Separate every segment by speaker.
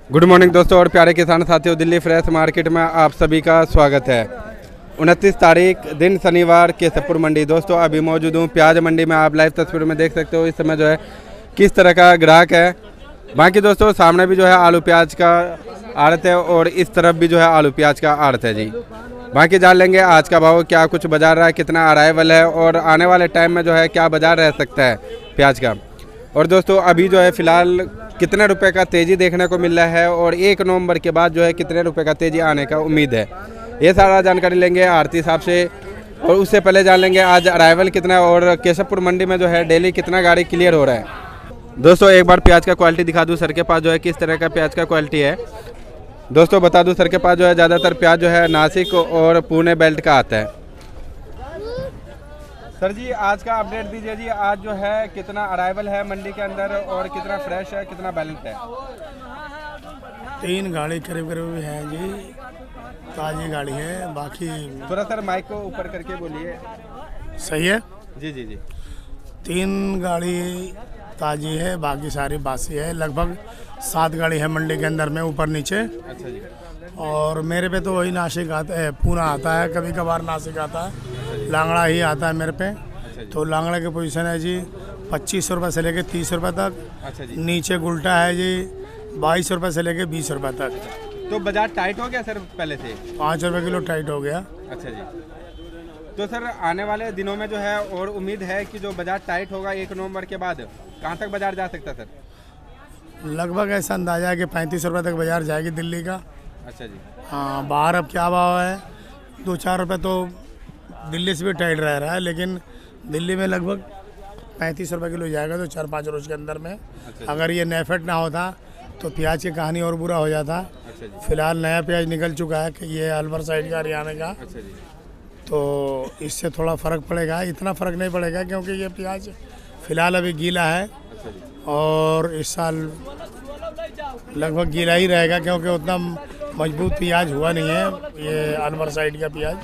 Speaker 1: Good morning दोस्तों और प्यारे किसान साथियों, दिल्ली फ्रेश मार्केट में आप सभी का स्वागत है। 29 तारीख दिन शनिवार केशवपुर मंडी। दोस्तों अभी मौजूद हूँ प्याज मंडी में। आप लाइव तस्वीर में देख सकते हो इस समय जो है किस तरह का ग्राहक है। बाकी दोस्तों सामने भी जो है आलू प्याज का आड़त है और इस तरफ भी जो है आलू प्याज का आड़त है जी। बाकी जान लेंगे आज का भाव क्या कुछ बाजार रहा है, कितना अराइवल है और आने वाले टाइम में जो है क्या बाजार रह सकता है प्याज का। और दोस्तों अभी जो है फ़िलहाल कितने रुपए का तेज़ी देखने को मिल रहा है और 1 नवंबर के बाद जो है कितने रुपए का तेज़ी आने का उम्मीद है, ये सारा जानकारी लेंगे आरती साहब से। और उससे पहले जान लेंगे आज अराइवल कितना है और केशवपुर मंडी में जो है डेली कितना गाड़ी क्लियर हो रहा है। दोस्तों एक बार प्याज का क्वालिटी दिखा दूँ सर के पास जो है किस तरह का प्याज का क्वालिटी है। दोस्तों बता दूँ सर के पास जो है ज़्यादातर प्याज जो है नासिक और पुणे बेल्ट का आता है। सर जी आज का अपडेट दीजिए जी, आज जो है कितना अराइवल है मंडी के अंदर और कितना फ्रेश है, कितना बैलेंस है।
Speaker 2: 3 गाड़ी करीब करीब है जी, ताज़ी गाड़ी है। बाकी
Speaker 1: थोड़ा सर माइक को ऊपर करके बोलिए।
Speaker 2: सही है
Speaker 1: जी जी जी।
Speaker 2: 3 गाड़ी ताज़ी है, बाकी सारी बासी है। लगभग 7 गाड़ी है मंडी के अंदर में, ऊपर नीचे।
Speaker 1: अच्छा जी।
Speaker 2: और मेरे पे तो वही नासिक आता है, पूना आता है, कभी कभार नासिक आता है, लांगड़ा ही आता है मेरे पे। तो लांगड़ा की पोजीशन है जी 25 रुपये से लेके 30 रुपये तक।
Speaker 1: अच्छा जी।
Speaker 2: नीचे गुल्टा है जी 22 रुपये से लेके 20 रुपये तक।
Speaker 1: तो बाजार टाइट हो गया सर पहले से?
Speaker 2: 5 रुपये किलो टाइट हो गया।
Speaker 1: अच्छा जी। तो सर आने वाले दिनों में जो है और उम्मीद है कि जो बाजार टाइट होगा 1 नवंबर के बाद, कहाँ तक बाजार जा सकता है सर?
Speaker 2: लगभग ऐसा अंदाजा है कि 35 रुपये तक बाजार जाएगी दिल्ली का।
Speaker 1: अच्छा जी।
Speaker 2: हाँ, बाहर अब क्या भाव है, 2-4 रुपये तो दिल्ली से भी टाइट रह रहा है, लेकिन दिल्ली में लगभग 35 रुपये किलो जाएगा। तो 4-5 रोज के अंदर में अगर ये नेफेट ना होता तो प्याज की कहानी और बुरा हो जाता। फिलहाल नया प्याज निकल चुका है कि ये अलवर साइड का, हरियाणा का।
Speaker 1: अच्छा जी।
Speaker 2: तो इससे थोड़ा फ़र्क पड़ेगा, इतना फ़र्क नहीं पड़ेगा क्योंकि ये प्याज फिलहाल अभी गीला है।
Speaker 1: अच्छा जी।
Speaker 2: और इस साल लगभग गीला ही रहेगा क्योंकि उतना मजबूत प्याज हुआ नहीं है ये अलवर साइड का प्याज।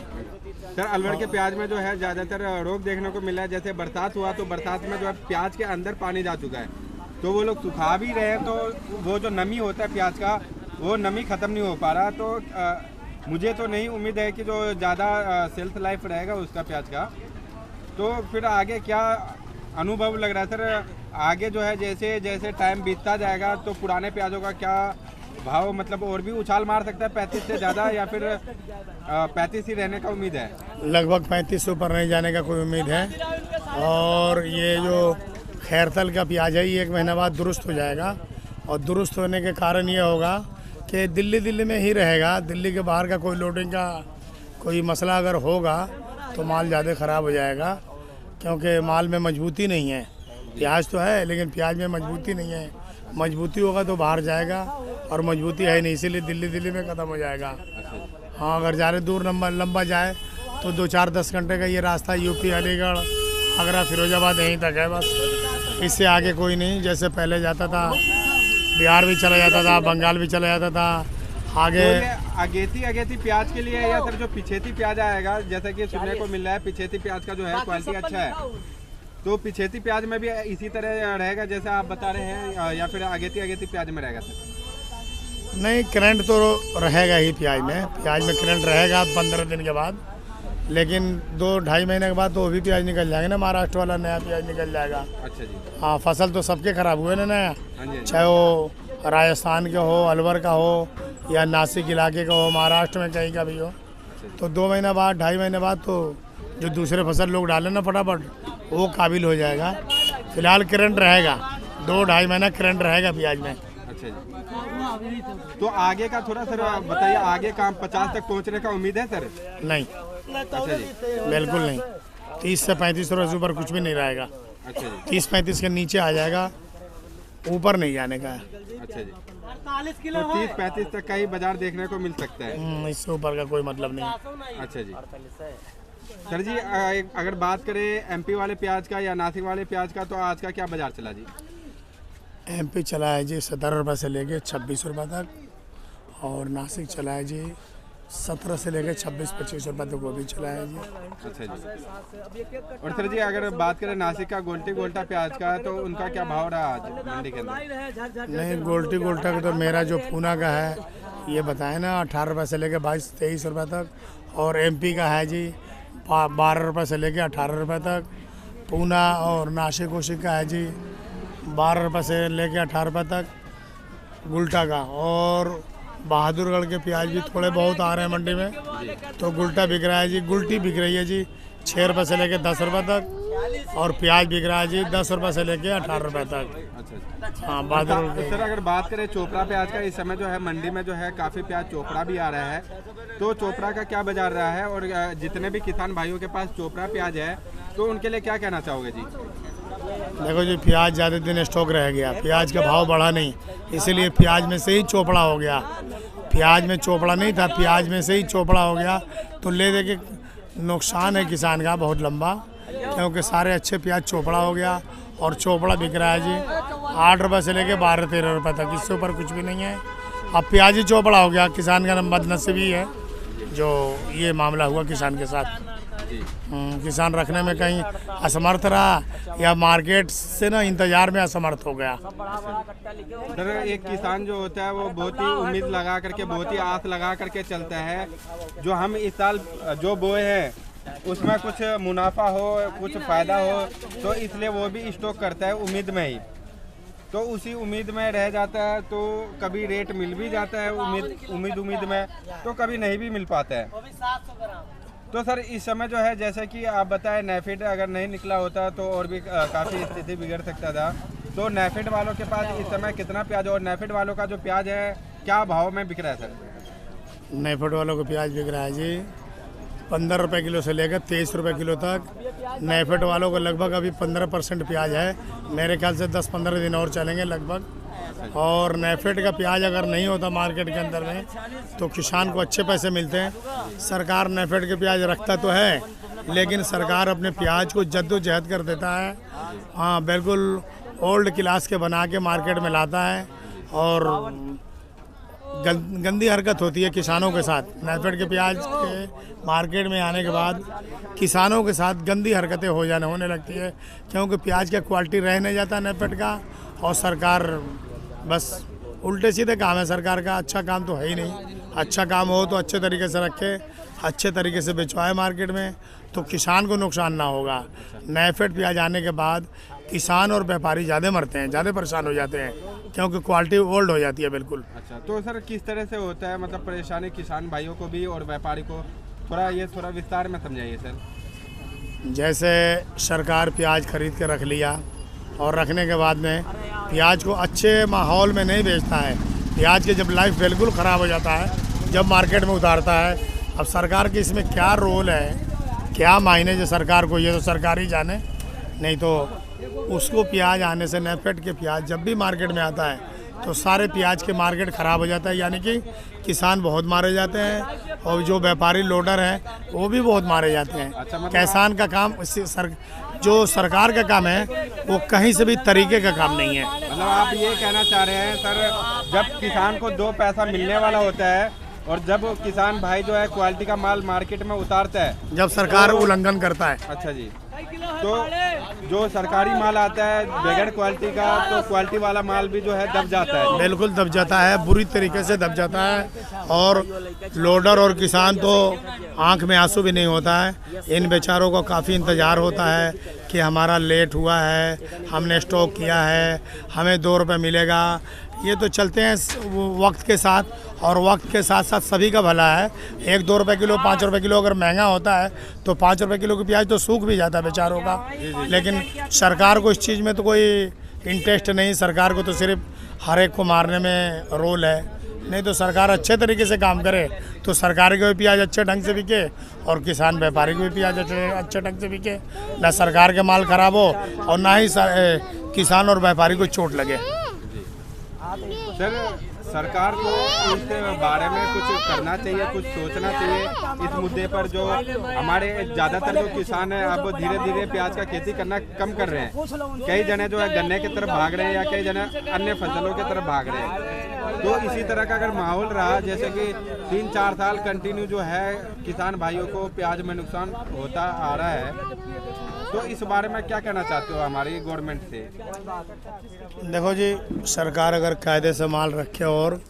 Speaker 1: सर अलवर के प्याज में जो है ज़्यादातर रोग देखने को मिला है। जैसे बरसात हुआ तो बरसात में जो है प्याज के अंदर पानी जा चुका है, तो वो लोग सुखा भी रहे हैं, तो वो जो नमी होता है प्याज का वो नमी ख़त्म नहीं हो पा रहा। तो मुझे तो नहीं उम्मीद है कि जो ज़्यादा सेल्फ लाइफ रहेगा उसका प्याज का। तो फिर आगे क्या अनुभव लग रहा है सर? आगे जो है जैसे जैसे टाइम बीतता जाएगा तो पुराने प्याजों का क्या भाव मतलब और भी उछाल मार सकता है 35 से ज़्यादा, या फिर 35 ही रहने का उम्मीद है?
Speaker 2: लगभग 35 से ऊपर नहीं जाने का कोई उम्मीद है। और ये जो खैरतल का प्याज है ये 1 महीने बाद दुरुस्त हो जाएगा। और दुरुस्त होने के कारण ये होगा कि दिल्ली में ही रहेगा। दिल्ली के बाहर का कोई लोडिंग का कोई मसला अगर होगा तो माल ज़्यादा ख़राब हो जाएगा, क्योंकि माल में मजबूती नहीं है। प्याज तो है लेकिन प्याज में मजबूती नहीं है। मजबूती होगा तो बाहर जाएगा और मजबूती है नहीं, इसीलिए दिल्ली में ख़त्म हो जाएगा। हाँ, अगर ज़्यादा दूर लंबा जाए तो 2-4-10 घंटे का ये रास्ता यूपी, अलीगढ़, आगरा, फिरोजाबाद यहीं तक है बस। इससे आगे कोई नहीं। जैसे पहले जाता था बिहार भी चला जाता था, बंगाल भी चला जाता था आगे।
Speaker 1: तो अगेती प्याज के लिए या सर जो पिछेती प्याज आएगा, जैसे कि सुनने को मिल रहा है पिछेती प्याज का जो है क्वालिटी अच्छा है, तो पिछेती प्याज में भी इसी तरह रहेगा जैसे आप बता रहे हैं, या फिर अगेती प्याज में रहेगा सर?
Speaker 2: नहीं, करंट तो रहेगा ही प्याज में करंट रहेगा 15 दिन के बाद, लेकिन 2-2.5 महीने के बाद तो वो भी प्याज निकल जाएगा ना। महाराष्ट्र वाला नया प्याज निकल जाएगा।
Speaker 1: अच्छा जी।
Speaker 2: हाँ, फसल तो सबके खराब हुए ना नया, चाहे वो राजस्थान के हो, अलवर का हो, या नासिक इलाके का हो, महाराष्ट्र में कहीं का भी हो। तो 2 महीने बाद, 2.5 महीने बाद तो जो दूसरे फसल लोग डालें ना फटाफट, वो काबिल हो जाएगा। फिलहाल करंट रहेगा, 2-2.5 महीना करंट रहेगा प्याज में।
Speaker 1: अच्छा जी। तो आगे का थोड़ा सर बताइए, आगे काम 50 तक पहुंचने का उम्मीद है सर?
Speaker 2: नहीं।
Speaker 1: अच्छा जी।
Speaker 2: बिल्कुल नहीं। 30 से 35 रुपये से ऊपर कुछ भी नहीं रहेगा।
Speaker 1: अच्छा जी।
Speaker 2: 30-35 के नीचे आ जाएगा, ऊपर नहीं जाने का है।
Speaker 1: अच्छा जी। तो 30-35 तक का ही बाजार देखने को मिल सकता है,
Speaker 2: इससे ऊपर का कोई मतलब नहीं।
Speaker 1: अच्छा जी। सर जी अगर बात करें एमपी वाले प्याज का या नासिक वाले प्याज का, तो आज का क्या बाजार चला जी?
Speaker 2: एमपी चला है जी 17 रुपये से लेके 26 रुपये तक, और नासिक चला है जी 17 से लेकर 26-25 रुपये तक गोभी चला है जी।
Speaker 1: अच्छा जी। और सर जी अगर बात करें नासिक का गोल्टा प्याज का, तो उनका क्या भाव रहा आज मंडी के अंदर?
Speaker 2: नहीं, गोल्टा का तो मेरा जो पूना का है ये बताए ना 18 रुपये से लेकर 22-23 रुपये तक, और MP का है जी 12 रुपये से लेकर 18 रुपये तक। पूना और नासिक का है जी 12 रुपये से लेकर 18 रुपये तक गुल्टा का। और बहादुरगढ़ के प्याज भी थोड़े बहुत आ रहे हैं मंडी में, तो गुल्टा बिक रहा है जी, गुल्टी बिक रही है जी 6 रुपये से लेकर 10 रुपये तक, और प्याज बिक रहा है जी 10 रुपये से लेकर 18 रुपये तक।
Speaker 1: अच्छा।
Speaker 2: हाँ, बहादुरगढ़
Speaker 1: तो सर अगर बात करें चोपड़ा प्याज का, इस समय जो है मंडी में जो है काफ़ी प्याज चोपड़ा भी आ रहा है, तो चोपड़ा का क्या बाजार रहा है? और जितने भी किसान भाइयों के पास चोपड़ा प्याज है, तो उनके लिए क्या कहना चाहोगे जी?
Speaker 2: देखो जी, प्याज ज़्यादा दिन स्टॉक रह गया, प्याज का भाव बढ़ा नहीं, इसीलिए प्याज में से ही चोपड़ा हो गया। प्याज में चोपड़ा नहीं था, प्याज में से ही चोपड़ा हो गया, तो ले दे के नुकसान है किसान का बहुत लंबा, क्योंकि सारे अच्छे प्याज चोपड़ा हो गया। और चोपड़ा बिक रहा है जी 8 रुपये से लेके 12-13 रुपये तक, इससे ऊपर कुछ भी नहीं है। अब प्याज ही चोपड़ा हो गया, किसान का बदनसीबी है जो ये मामला हुआ किसान के साथ। किसान रखने में कहीं असमर्थ रहा, या मार्केट से ना इंतजार में असमर्थ हो गया।
Speaker 1: सर एक किसान जो होता है वो बहुत ही उम्मीद लगा करके, बहुत ही आस लगा करके चलता है, जो हम इस साल जो बोए हैं उसमें कुछ मुनाफा हो, कुछ फ़ायदा हो, तो इसलिए वो भी स्टॉक करता है उम्मीद में ही। तो उसी उम्मीद में रह जाता है, तो कभी रेट मिल भी जाता है उम्मीद में, तो कभी नहीं भी मिल पाता है। तो सर इस समय जो है, जैसे कि आप बताएं, नेफेड अगर नहीं निकला होता तो और भी काफ़ी स्थिति बिगड़ सकता था। तो नेफेड वालों के पास इस समय कितना प्याज, और नेफेड वालों का जो प्याज है क्या भाव में बिक रहा है सर?
Speaker 2: नेफेड वालों का प्याज बिक रहा है जी 15 रुपये किलो से लेकर 23 रुपये किलो तक। नेफेड वालों को लगभग अभी 15% प्याज है, मेरे ख्याल से 10-15 दिन और चलेंगे लगभग। और नेफेड का प्याज अगर नहीं होता मार्केट के अंदर में, तो किसान को अच्छे पैसे मिलते हैं। सरकार नेफेड के प्याज रखता तो है, लेकिन सरकार अपने प्याज को जद्दोजहद कर देता है। हाँ, बिल्कुल ओल्ड क्लास के बना के मार्केट में लाता है, और गंदी हरकत होती है किसानों के साथ। नेफेड के प्याज के मार्केट में आने के बाद किसानों के साथ गंदी हरकतें होने लगती है, क्योंकि प्याज का क्वालिटी रह नहीं जाता नेफेड का, और सरकार बस उल्टे सीधे काम है सरकार का। अच्छा काम तो है ही नहीं। अच्छा काम हो तो अच्छे तरीके से रखे, अच्छे तरीके से बेचवाए मार्केट में, तो किसान को नुकसान ना होगा। नेफेड प्याज आने के बाद किसान और व्यापारी ज़्यादा मरते हैं, ज़्यादा परेशान हो जाते हैं, क्योंकि क्वालिटी ओल्ड हो जाती है बिल्कुल।
Speaker 1: अच्छा, तो सर किस तरह से होता है, मतलब परेशानी किसान भाइयों को भी और व्यापारी को, थोड़ा विस्तार में समझाइए सर।
Speaker 2: जैसे सरकार प्याज खरीद के रख लिया, और रखने के बाद में प्याज को अच्छे माहौल में नहीं बेचता है, प्याज के जब लाइफ बिल्कुल ख़राब हो जाता है, जब मार्केट में उतारता है। अब सरकार के इसमें क्या रोल है, क्या मायने जो सरकार को, ये तो सरकार ही जाने। नहीं तो उसको प्याज आने से, नेफेड के प्याज जब भी मार्केट में आता है, तो सारे प्याज के मार्केट ख़राब हो जाता है, यानी कि किसान बहुत मारे जाते हैं, और जो व्यापारी लोडर हैं वो भी बहुत मारे जाते हैं।
Speaker 1: अच्छा, मतलब
Speaker 2: किसान का काम जो सरकार का काम है, वो कहीं से भी तरीके का काम नहीं है।
Speaker 1: मतलब आप ये कहना चाह रहे हैं सर, जब किसान को 2 पैसा मिलने वाला होता है, और जब किसान भाई जो है क्वालिटी का माल मार्केट में उतारता है,
Speaker 2: जब सरकार उल्लंघन करता है।
Speaker 1: अच्छा जी, तो जो सरकारी माल आता है बगैर क्वालिटी का, तो क्वालिटी वाला माल भी जो है दब जाता है।
Speaker 2: बिल्कुल दब जाता है, बुरी तरीके से दब जाता है, और लोडर और किसान तो आंख में आंसू भी नहीं होता है। इन बेचारों को काफ़ी इंतज़ार होता है कि हमारा लेट हुआ है, हमने स्टॉक किया है, हमें 2 रुपये मिलेगा। ये तो चलते हैं वक्त के साथ, और वक्त के साथ साथ सभी का भला है। 1-2 रुपये किलो, 5 रुपये किलो अगर महंगा होता है, तो 5 रुपये किलो की प्याज तो सूख भी जाता है बेचारों का। लेकिन सरकार को इस चीज़ में तो कोई इंटरेस्ट नहीं, सरकार को तो सिर्फ हर एक को मारने में रोल है। नहीं तो सरकार अच्छे तरीके से काम करे, तो सरकार के भी प्याज अच्छे ढंग से बिके, और किसान व्यापारी को भी प्याज अच्छे ढंग से बिके। ना सरकार के माल खराब हो, और ना ही किसान और व्यापारी को चोट लगे।
Speaker 1: सर सरकार को इस बारे में कुछ करना चाहिए, कुछ सोचना चाहिए इस मुद्दे पर। जो हमारे ज़्यादातर जो किसान हैं अब धीरे धीरे प्याज का खेती करना कम कर रहे हैं। कई जने जो है गन्ने की तरफ भाग रहे हैं, या कई जने अन्य फसलों की तरफ भाग रहे हैं। तो इसी तरह का अगर माहौल रहा, जैसे कि 3-4 साल कंटिन्यू जो है किसान भाइयों को प्याज में नुकसान होता आ रहा है, तो इस बारे में क्या कहना चाहते हो हमारी गवर्नमेंट से?
Speaker 2: देखो जी, सरकार अगर कायदे से माल रखे और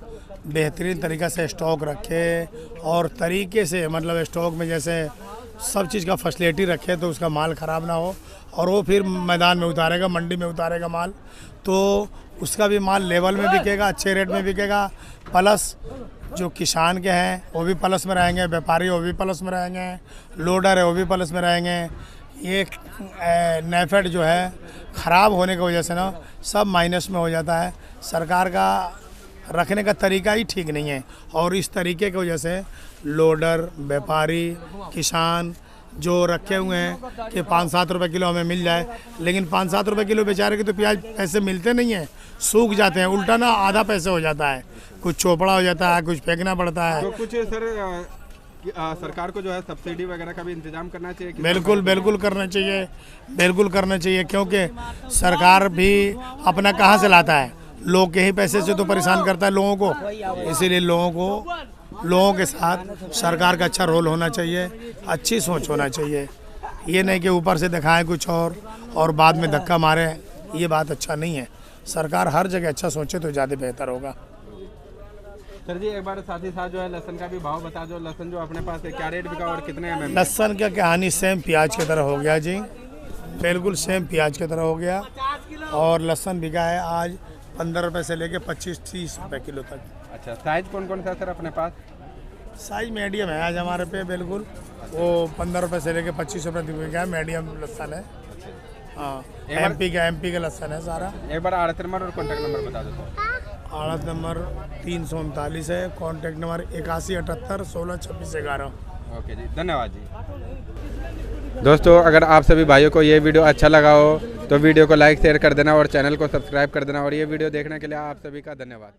Speaker 2: बेहतरीन तरीक़ा से स्टॉक रखे और तरीके से, मतलब स्टॉक में जैसे सब चीज़ का फैसिलिटी रखे, तो उसका माल ख़राब ना हो और वो फिर मैदान में उतारेगा, मंडी में उतारेगा माल, तो उसका भी माल लेवल में बिकेगा, अच्छे रेट में बिकेगा। प्लस जो किसान के हैं वो भी प्लस में रहेंगे, व्यापारी वो भी प्लस में रहेंगे, लोडर है वो भी प्लस में रहेंगे। ये नेफेड जो है ख़राब होने की वजह से ना सब माइनस में हो जाता है। सरकार का रखने का तरीका ही ठीक नहीं है और इस तरीके की वजह से लोडर, व्यापारी, किसान जो रखे हुए हैं कि 5-7 रुपये किलो हमें मिल जाए, लेकिन 5-7 रुपये किलो बेचारे के तो प्याज पैसे मिलते नहीं हैं, सूख जाते हैं, उल्टा ना आधा पैसे हो जाता है, कुछ चोपड़ा हो जाता है, कुछ फेंकना पड़ता है।
Speaker 1: तो कुछ सर सरकार को जो है सब्सिडी वगैरह का भी इंतजाम करना चाहिए।
Speaker 2: बिल्कुल बिल्कुल करना चाहिए, बिल्कुल करना चाहिए, क्योंकि सरकार भी अपना कहाँ से लाता है, लोग के ही पैसे से तो परेशान करता है लोगों को। इसीलिए लोगों के साथ सरकार का अच्छा रोल होना चाहिए, अच्छी सोच होना चाहिए। ये नहीं कि ऊपर से दिखाएं कुछ और बाद में धक्का मारे, ये बात अच्छा नहीं है। सरकार हर जगह अच्छा सोचे तो ज़्यादा बेहतर होगा।
Speaker 1: सर जी, एक बार साथ ही साथ जो है लहसुन का भी भाव बता दो। लहसुन जो अपने पास है क्या रेट बिका और कितने mm?
Speaker 2: लहसुन का कहानी सेम प्याज की तरह हो गया जी, बिल्कुल सेम प्याज की तरह हो गया। और लहसुन बिका है आज 15 रुपये से लेके 25-30 रुपये किलो तक। अच्छा,
Speaker 1: साइज कौन कौन सा है सर अपने पास?
Speaker 2: साइज मीडियम है आज हमारे पे, बिल्कुल वो 15 रुपये से लेके 25 रुपये तक बिका है, मीडियम लहसुन है। हाँ, एमपी का लहसुन है सारा।
Speaker 1: एक बार आड़त नंबर और कॉन्टैक्ट नंबर बता दो।
Speaker 2: आड़त नंबर 339 है, कॉन्टैक्ट नंबर 8178 16 26 11।
Speaker 1: ओके जी, धन्यवाद जी। दोस्तों, अगर आप सभी भाइयों को ये वीडियो अच्छा लगा हो तो वीडियो को लाइक शेयर कर देना और चैनल को सब्सक्राइब कर देना। और ये वीडियो देखने के लिए आप सभी का धन्यवाद।